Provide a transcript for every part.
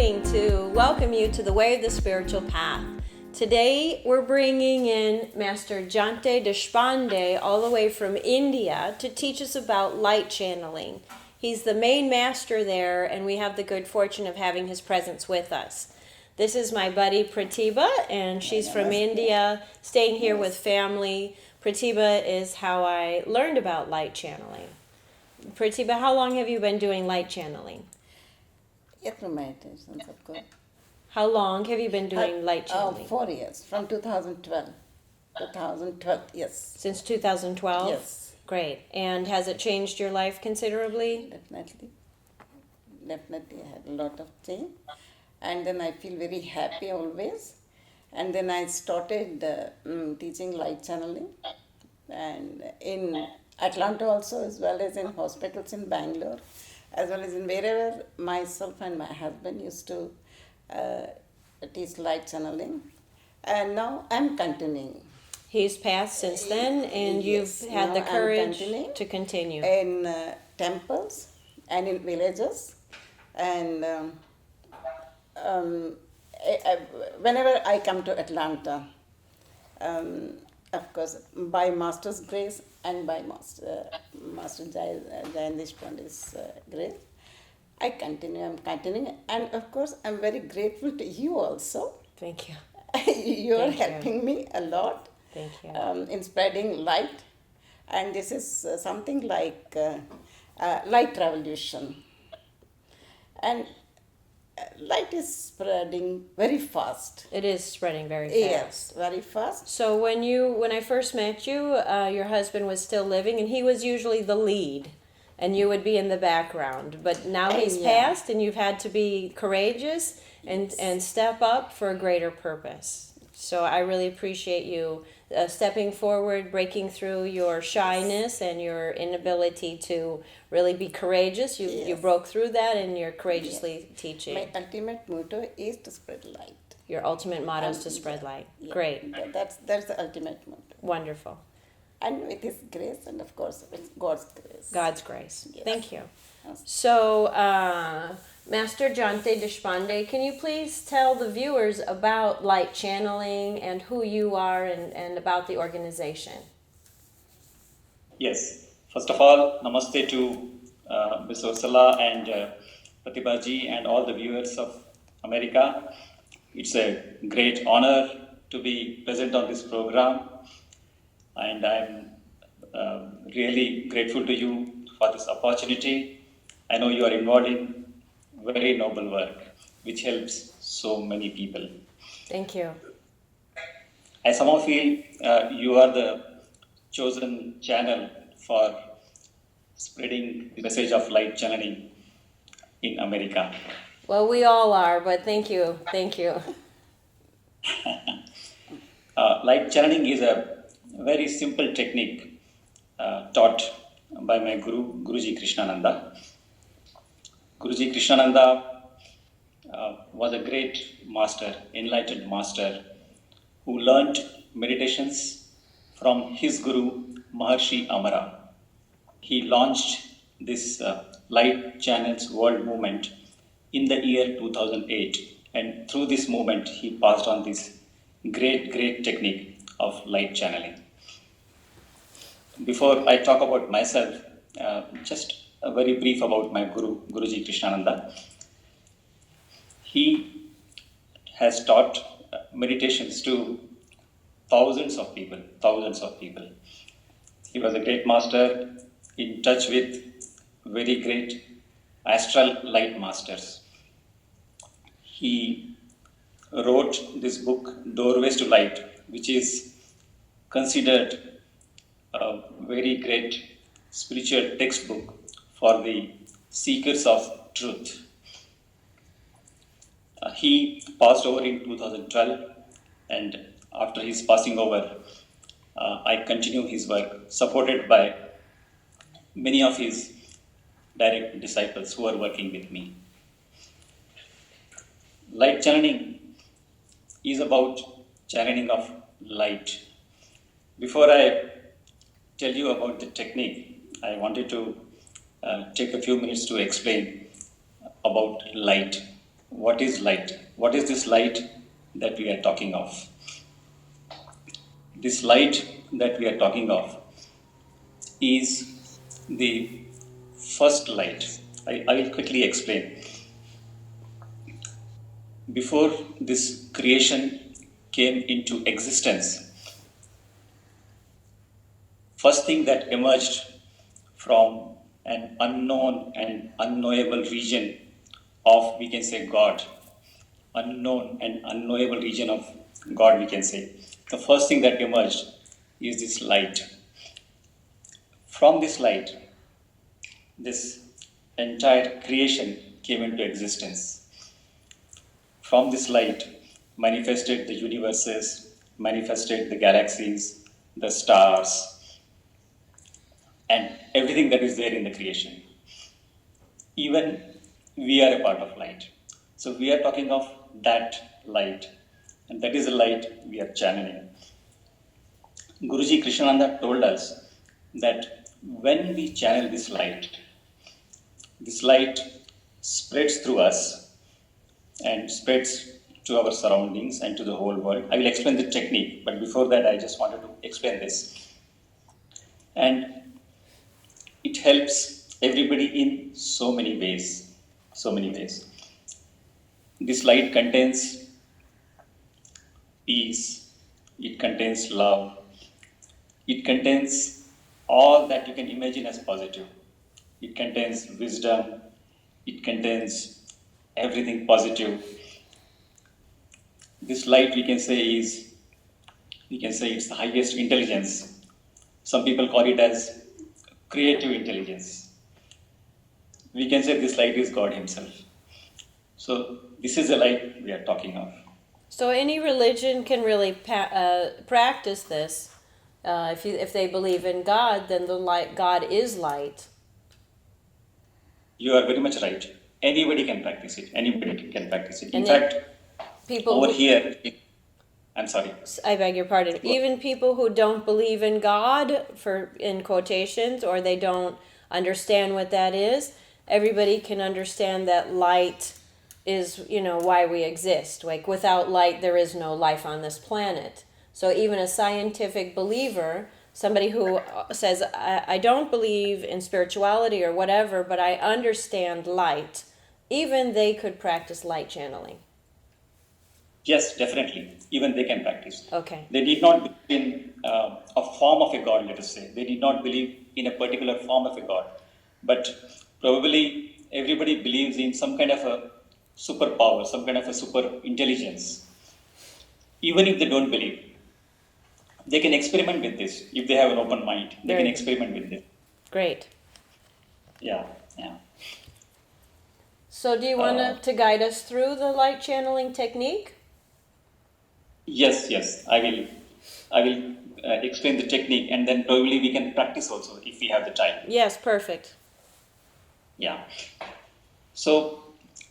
exciting to welcome you to the Way of the Spiritual Path. Today we're bringing in Master Jayant Deshpande all the way from India to teach us about light channeling. He's the main master there, and we have the good fortune of having his presence with us. This is my buddy Pratibha, and she's from India, staying here with family. Pratibha is how I learned about light channeling. Pratibha, how long have you been doing light channeling? From meditations, of course. How long have you been doing light channeling? 4 years, from 2012. 2012, yes. Since 2012? Yes. Great. And has it changed your life considerably? Definitely. Definitely, I had a lot of change. And then I feel very happy always. And then I started teaching light channeling. And in Atlanta also, as well as in hospitals in Bangalore, as well as in wherever myself and my husband used to teach light channeling. And now I'm continuing. He's passed since then, and Yes, you've had the now I'm courage continuing to continue. in temples and in villages. And whenever I come to Atlanta, of course, by Master's grace and by Master Jayant Deshpande's grace, I'm continuing. And of course, I'm very grateful to you also. Thank you. You are Thank you. helping me a lot Thank you. in spreading light. And this is something like light revolution. And light is spreading very fast. It is spreading very fast. Yes, very fast. So when I first met you, your husband was still living, and he was usually the lead, and you would be in the background. But now he's Yeah. passed, and you've had to be courageous and step up for a greater purpose. So I really appreciate you stepping forward, breaking through your shyness and your inability to really be courageous. You Yes. broke through that, and you're courageously teaching. My ultimate motto is to spread light. Your ultimate motto is to spread light. Yeah, Great. That's the ultimate motto. Wonderful. And with His grace, and of course with God's grace. God's grace. Yes. Thank you. Yes. So, Master Jayant Deshpande, can you please tell the viewers about light channeling and who you are and about the organization? Yes. First of all, namaste to Ms. Ursula and Pratibha ji and all the viewers of America. It's a great honor to be present on this program, and I'm really grateful to you for this opportunity. I know you are involved in very noble work, which helps so many people. Thank you. I somehow feel you are the chosen channel for spreading the message of light channeling in America. Well, we all are, but thank you. Thank you. Light channeling is a very simple technique taught by my Guru, Guruji Krishnananda. Guruji Krishnananda was a great master, enlightened master, who learnt meditations from his Guru, Maharshi Amara. He launched this Light Channels World Movement in the year 2008, and through this movement, he passed on this great technique of light channeling. Before I talk about myself, just a very brief about my Guru, Guruji Krishnananda. He has taught meditations to thousands of people. He was a great master, in touch with very great astral light masters. He wrote this book, Doorways to Light, which is considered a very great spiritual textbook for the seekers of truth. He passed over in 2012, and after his passing over, I continue his work, supported by many of his direct disciples who are working with me. Light channeling is about channeling of light. Before I tell you about the technique, I wanted to take a few minutes to explain about light. what is light? What is this light that we are talking of? This light that we are talking of is the first light. I will quickly explain. Before this creation came into existence, first thing that emerged from an unknown and unknowable region of, we can say, God, unknown and unknowable region of God, we can say. The first thing that emerged is this light. From this light, this entire creation came into existence. From this light manifested the universes, manifested the galaxies, the stars, and everything that is there in the creation. Even we are a part of light. So we are talking of that light, and that is the light we are channeling. Guruji Krishnananda told us that when we channel this light spreads through us and spreads to our surroundings and to the whole world. I will explain the technique, but before that, I just wanted to explain this. And it helps everybody in so many ways. So many ways. This light contains peace, it contains love, it contains all that you can imagine as positive. It contains wisdom, it contains everything positive. This light, we can say it's the highest intelligence. Some people call it as creative intelligence. We can say this light is God Himself. So this is the light we are talking of. So any religion can really practice this. If they believe in God, then the light, God is light. You are very much right. Anybody can practice it. Anybody can practice it. In And fact, people over here, I'm sorry. I beg your pardon. Even people who don't believe in God, for in quotations, or they don't understand what that is, everybody can understand that light is, why we exist. Like without light, there is no life on this planet. So even a scientific believer, somebody who says, I don't believe in spirituality or whatever, but I understand light, even they could practice light channeling. Yes, definitely. Even they can practice. Okay. They need not believe in a form of a God, let us say. They need not believe in a particular form of a God. But probably everybody believes in some kind of a superpower, some kind of a super intelligence. Even if they don't believe, they can experiment with this. If they have an open mind, they can experiment with this. Great. Yeah, yeah. So do you want to guide us through the light channeling technique? Yes. I will explain the technique, and then probably we can practice also if we have the time. Yes, perfect. Yeah. So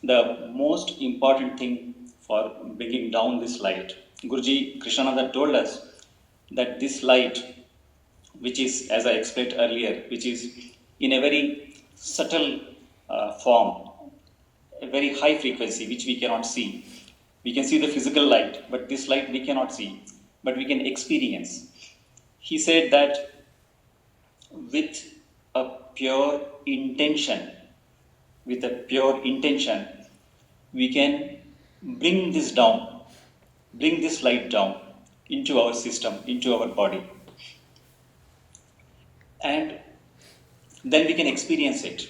the most important thing for bringing down this light, Guruji Krishnananda told us that this light, which is, as I explained earlier, which is in a very subtle form, a very high frequency, which we cannot see. We can see the physical light, but this light we cannot see, but we can experience. He said that with a pure intention, we can bring this light down into our system, into our body. And then we can experience it.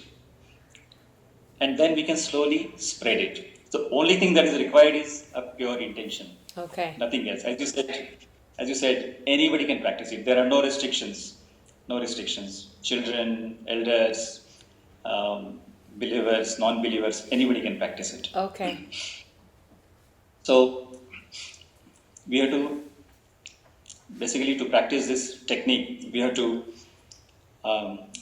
And then we can slowly spread it. The only thing that is required is a pure intention. Okay. Nothing else. As you said, anybody can practice it. There are no restrictions. No restrictions. Children, elders, believers, non-believers, anybody can practice it. Okay. So we have to, basically to practice this technique, we have to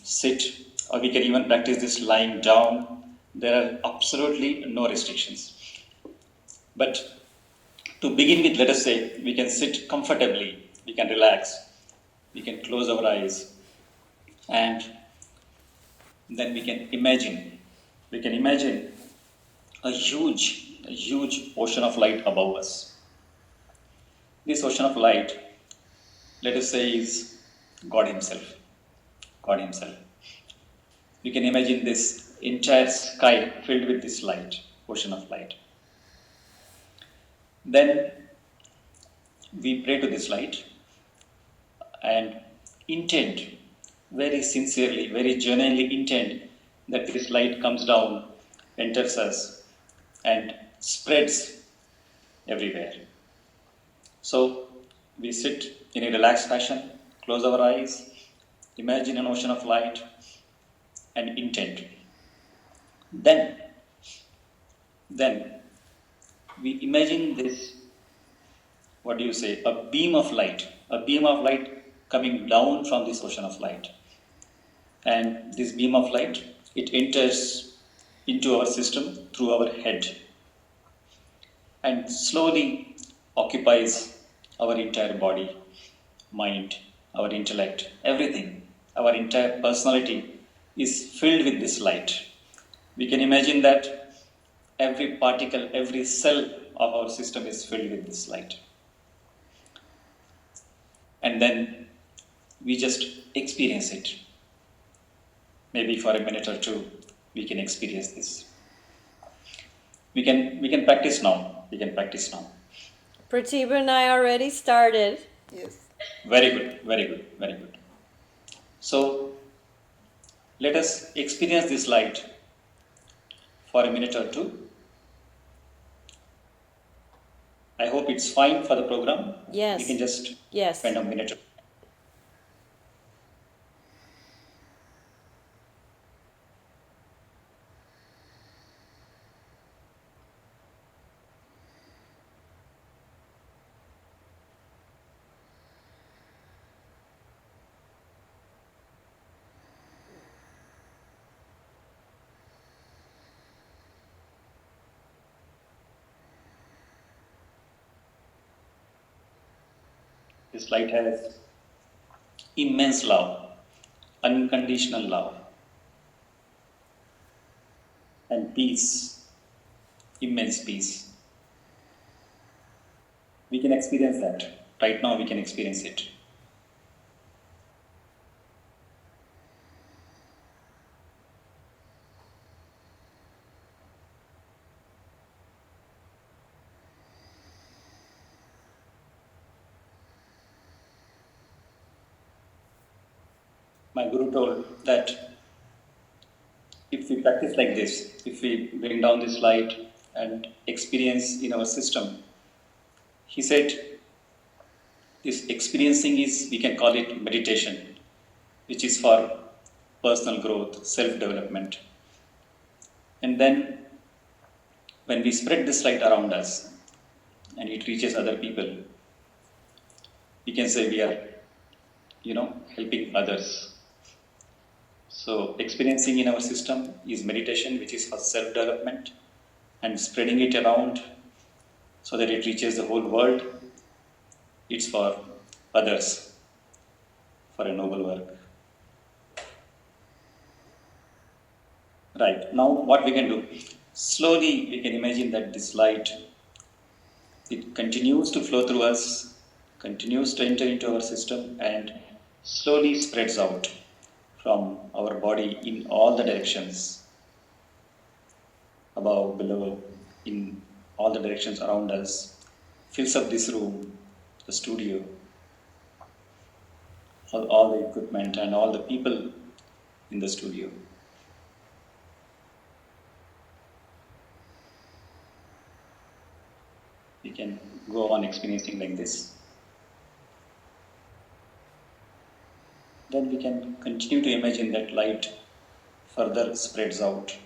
sit, or we can even practice this lying down. There are absolutely no restrictions. But to begin with, let us say, we can sit comfortably, we can relax, we can close our eyes, and then we can imagine a huge a huge ocean of light above us. This ocean of light, let us say, is God Himself. God Himself. We can imagine this entire sky filled with this light, ocean of light. Then we pray to this light and intend, very sincerely, very genuinely intend that this light comes down, enters us, and spreads everywhere. So we sit in a relaxed fashion, close our eyes, imagine an ocean of light, and intend. Then we imagine this, what do you say, a beam of light coming down from this ocean of light. And this beam of light, it enters into our system through our head and slowly occupies our entire body, mind, our intellect, everything. Our entire personality is filled with this light. We can imagine that every particle, every cell of our system is filled with this light. And then we just experience it. Maybe for a minute or two, we can experience this. We can practice now. We can practice now. Pratibha and I already started. Yes. Very good, very good, very good. So let us experience this light for a minute or two. I hope it's fine for the program. Yes. We can just Yes. spend a minute. This light has immense love, unconditional love, and peace, immense peace. We can experience that. Right now, we can experience it. My guru told that if we practice like this, if we bring down this light and experience in our system, he said this experiencing is, we can call it meditation, which is for personal growth, self-development. And then when we spread this light around us and it reaches other people, we can say we are, helping others. So experiencing in our system is meditation, which is for self-development, and spreading it around so that it reaches the whole world. It's for others, for a noble work. Right, now what we can do? Slowly we can imagine that this light, it continues to flow through us, continues to enter into our system and slowly spreads out from our body in all the directions, above, below, in all the directions around us, fills up this room, the studio, all the equipment and all the people in the studio. We can go on experiencing like this. Then we can continue to imagine that light further spreads out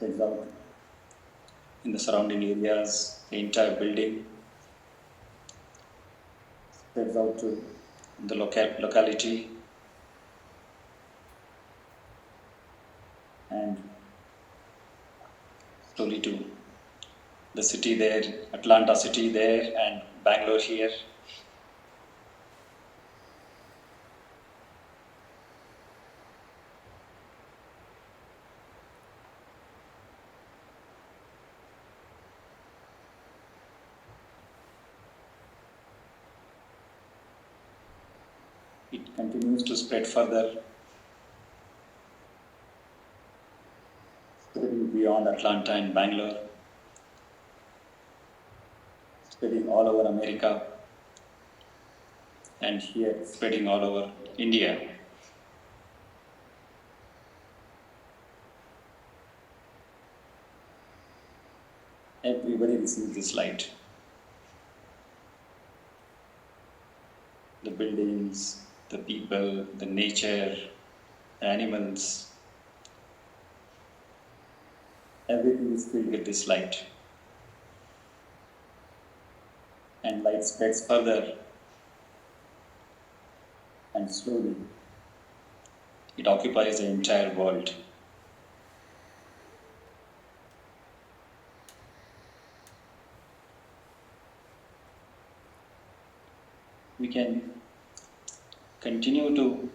in the surrounding areas, the entire building, spreads out to the locality, and slowly to the city there, Atlanta city there, and Bangalore here. continues to spread further, spreading beyond Atlanta and Bangalore, spreading all over America, and here spreading all over India. Everybody receives this light. The buildings, the people, the nature, the animals, everything is filled with this light. And light spreads further, and slowly it occupies the entire world. We can continue to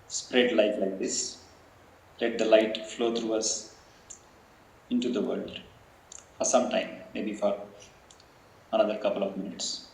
spread light like this. Let the light flow through us into the world for some time, maybe for another couple of minutes.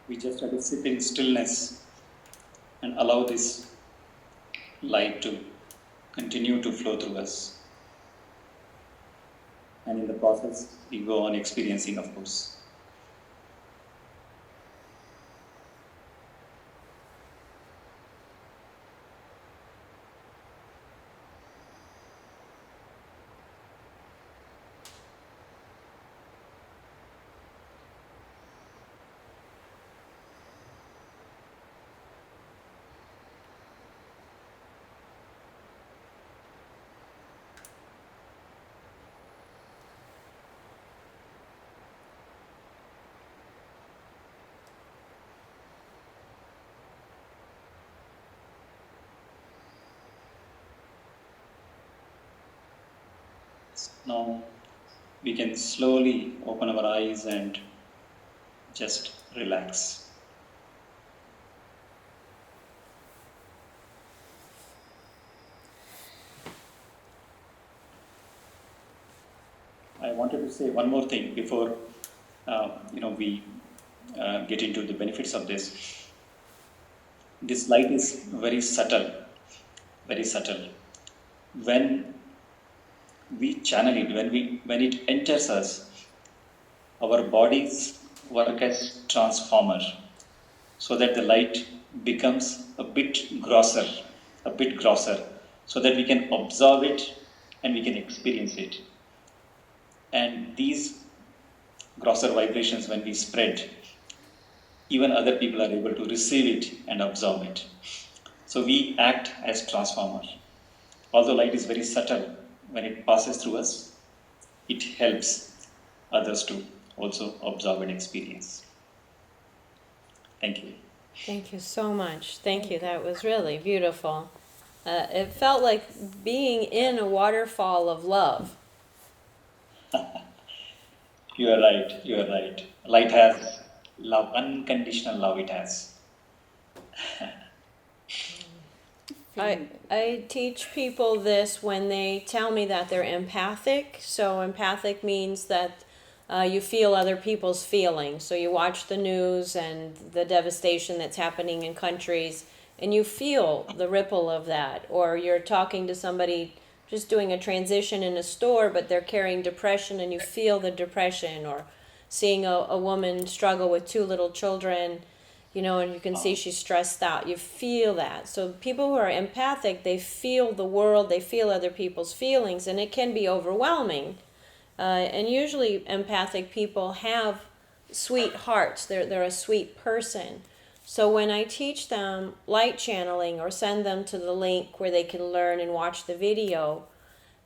We just have to sit in stillness and allow this light to continue to flow through us. And in the process, we go on experiencing, of course. Now we can slowly open our eyes and just relax. I wanted to say one more thing before we get into the benefits of this. This light is very subtle, very subtle. When we channel it, when it enters us, our bodies work as transformer, so that the light becomes a bit grosser, so that we can absorb it and we can experience it. And these grosser vibrations, when we spread, even other people are able to receive it and absorb it. So we act as transformer. Although light is very subtle, when it passes through us, it helps others to also absorb and experience. Thank you. Thank you so much. Thank you. That was really beautiful. It felt like being in a waterfall of love. You are right. You are right. Light has love, unconditional love. It has. I teach people this when they tell me that they're empathic. So, empathic means that you feel other people's feelings. So, you watch the news and the devastation that's happening in countries, and you feel the ripple of that. Or you're talking to somebody just doing a transition in a store, but they're carrying depression, and you feel the depression. Or seeing a woman struggle with two little children, and you can see she's stressed out. You feel that. So people who are empathic, they feel the world, they feel other people's feelings, and it can be overwhelming. And usually empathic people have sweet hearts. They're a sweet person. So when I teach them light channeling or send them to the link where they can learn and watch the video,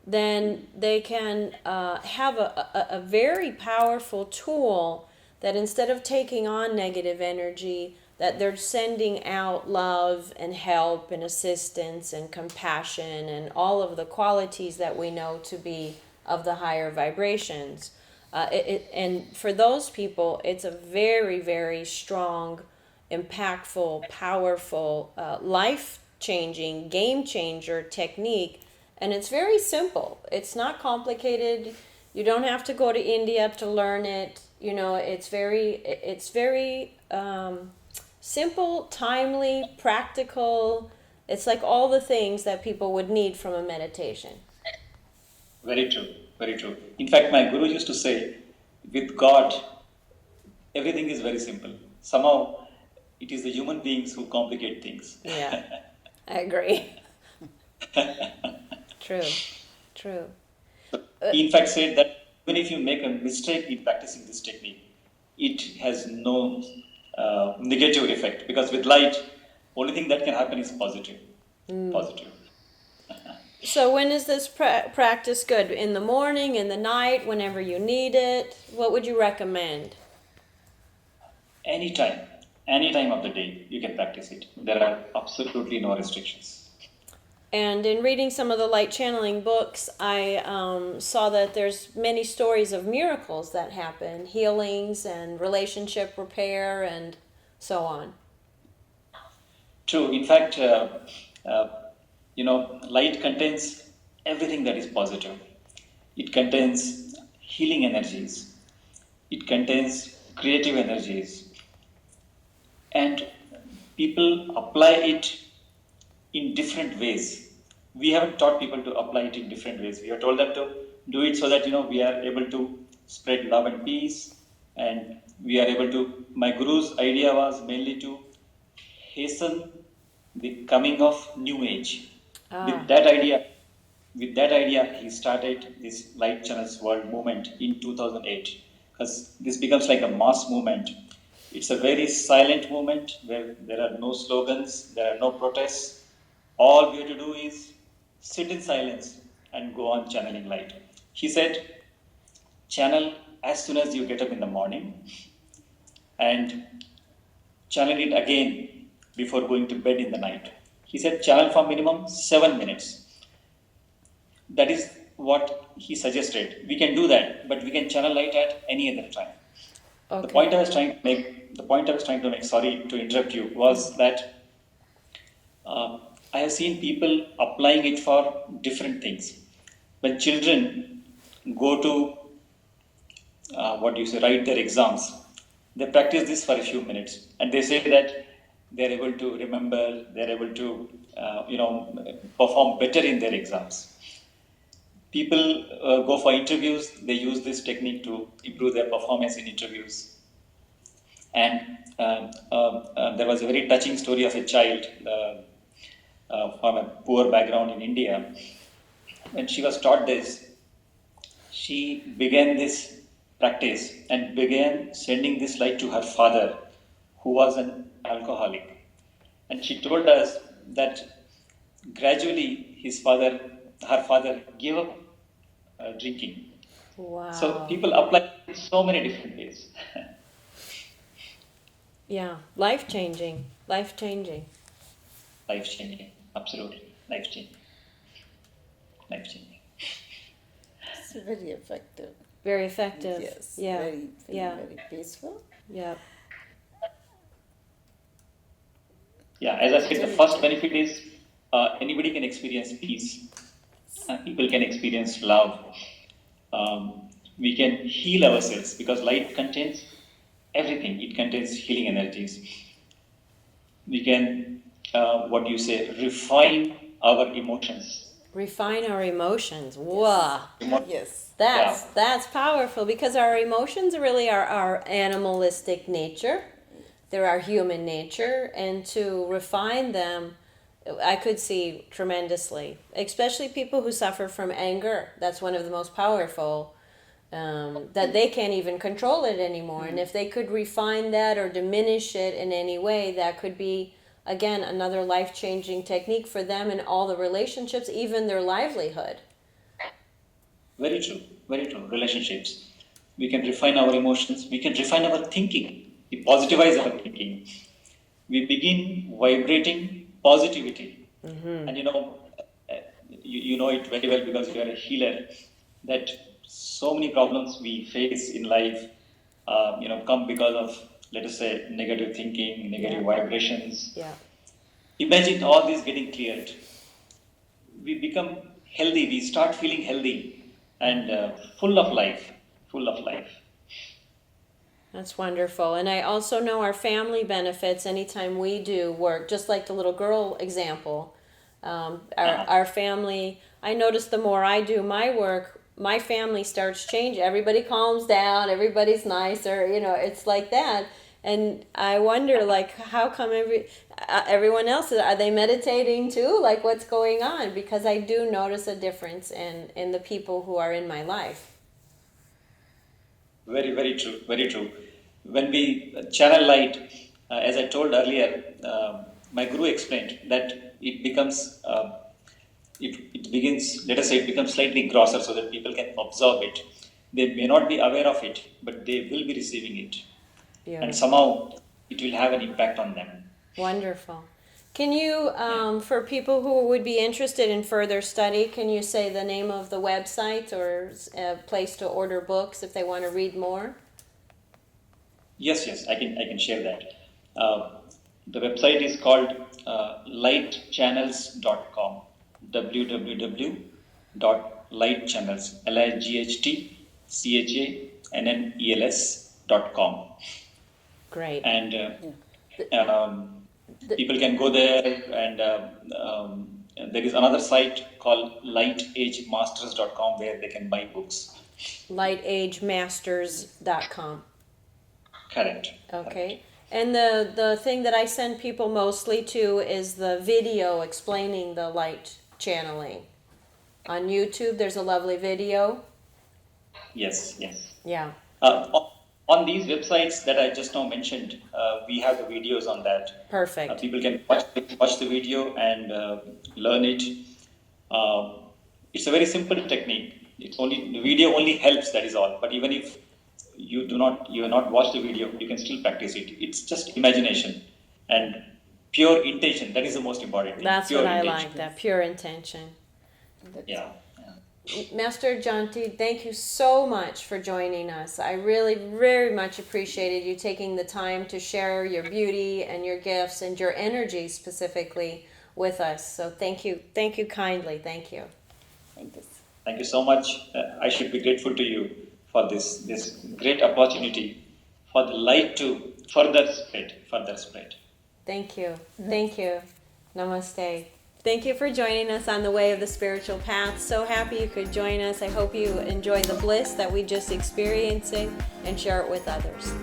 then they can have a very powerful tool that instead of taking on negative energy, that they're sending out love and help and assistance and compassion and all of the qualities that we know to be of the higher vibrations. And for those people, it's a very, very strong, impactful, powerful, life-changing, game-changer technique. And it's very simple. It's not complicated. You don't have to go to India to learn it. It's very simple, timely, practical. It's like all the things that people would need from a meditation. Very true. Very true. In fact, my guru used to say, with God, everything is very simple. Somehow, it is the human beings who complicate things. Yeah, I agree. True. He in fact said that even if you make a mistake in practicing this technique, it has no negative effect, because with light, only thing that can happen is positive. Positive. So when is this practice good? In the morning, in the night, whenever you need it? What would you recommend? Any time of the day, you can practice it. There are absolutely no restrictions. And in reading some of the light channeling books, I saw that there's many stories of miracles that happen, healings and relationship repair and so on. True. In fact, light contains everything that is positive. It contains healing energies. It contains creative energies. And people apply it in different ways. We haven't taught people to apply it in different ways. We have told them to do it so that we are able to spread love and peace, and we are able to. My guru's idea was mainly to hasten the coming of new age. With that idea, he started this Light Channels World movement in 2008, because this becomes like a mass movement. It's a very silent movement where there are no slogans, there are no protests. All we have to do is sit in silence and go on channeling light. He said, channel as soon as you get up in the morning, and channel it again before going to bed in the night. He said, channel for minimum 7 minutes. That is what he suggested. We can do that, but we can channel light at any other time. Okay. The point I was trying to make, sorry to interrupt you, was that I have seen people applying it for different things. When children go to write their exams, they practice this for a few minutes, and they say that they're able to remember, they're able to perform better in their exams. People go for interviews, they use this technique to improve their performance in interviews. And there was a very touching story of a child from a poor background in India. When she was taught this, she began this practice and began sending this light to her father, who was an alcoholic. And she told us that gradually her father gave up drinking. Wow. So people apply it in so many different ways. Yeah, life-changing, life-changing. Life changing, absolutely, life changing, life changing. It's very effective. Very effective. Yes. Yeah. Very, Yeah. very peaceful. Yeah. Yeah, as I said, the first benefit is anybody can experience peace. People can experience love. We can heal ourselves because light contains everything. It contains healing energies. We can, refine our emotions. Refine our emotions. Wow. Yes. That's powerful because our emotions really are our animalistic nature. They're our human nature, and to refine them, I could see tremendously. Especially people who suffer from anger. That's one of the most powerful. That they can't even control it anymore, and if they could refine that or diminish it in any way, that could be again another life-changing technique for them in all the relationships, even their livelihood. Very true, very true. Relationships. We can refine our emotions, we can refine our thinking, we positivize our thinking. We begin vibrating positivity. And you know it very well because you are a healer, that so many problems we face in life, come because of, let us say, negative thinking, negative vibrations. Yeah. Imagine all this getting cleared. We become healthy, we start feeling healthy and full of life, full of life. That's wonderful. And I also know our family benefits anytime we do work, just like the little girl example. Our family, I notice the more I do my work, my family starts changing. Everybody calms down, everybody's nicer, it's like that. And I wonder, like, how come everyone else, are they meditating too? Like, what's going on? Because I do notice a difference in the people who are in my life. Very, very true, very true. When we channel light, as I told earlier, my guru explained that it begins, let us say, it becomes slightly grosser so that people can absorb it. They may not be aware of it, but they will be receiving it. Yeah. And somehow it will have an impact on them. Wonderful. Can you, for people who would be interested in further study, can you say the name of the website or a place to order books if they want to read more? Yes, I can share that. The website is called lightchannels.com. www.lightchannels, lightchannels.com. Great. And people can go there, and there is another site called lightagmasters.com where they can buy books. Lightagemasters.com. Correct. Okay. Correct. And the thing that I send people mostly to is the video explaining the light channeling. On YouTube, there's a lovely video. Yes. Yeah. On these websites that I just now mentioned, we have the videos on that. Perfect. People can watch the video and learn it. It's a very simple technique. The video only helps, that is all. But even if you have not watched the video, you can still practice it. It's just imagination and pure intention. That is the most important thing. That's pure what intention. I like, that pure intention. Yeah. Master Jayant, thank you so much for joining us. I really very much appreciated you taking the time to share your beauty and your gifts and your energy specifically with us. So thank you kindly. Thank you. Thank you so much. I should be grateful to you for this great opportunity for the light to further spread. Thank you. Namaste. Thank you for joining us on the way of the spiritual path. So happy you could join us. I hope you enjoy the bliss that we just experiencing and share it with others.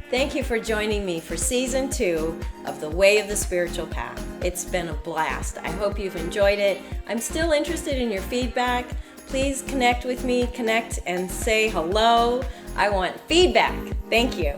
Thank you for joining me for season 2 of the Way of the Spiritual Path. It's been a blast. I hope you've enjoyed it. I'm still interested in your feedback. Please connect with me, connect and say hello. I want feedback. Thank you.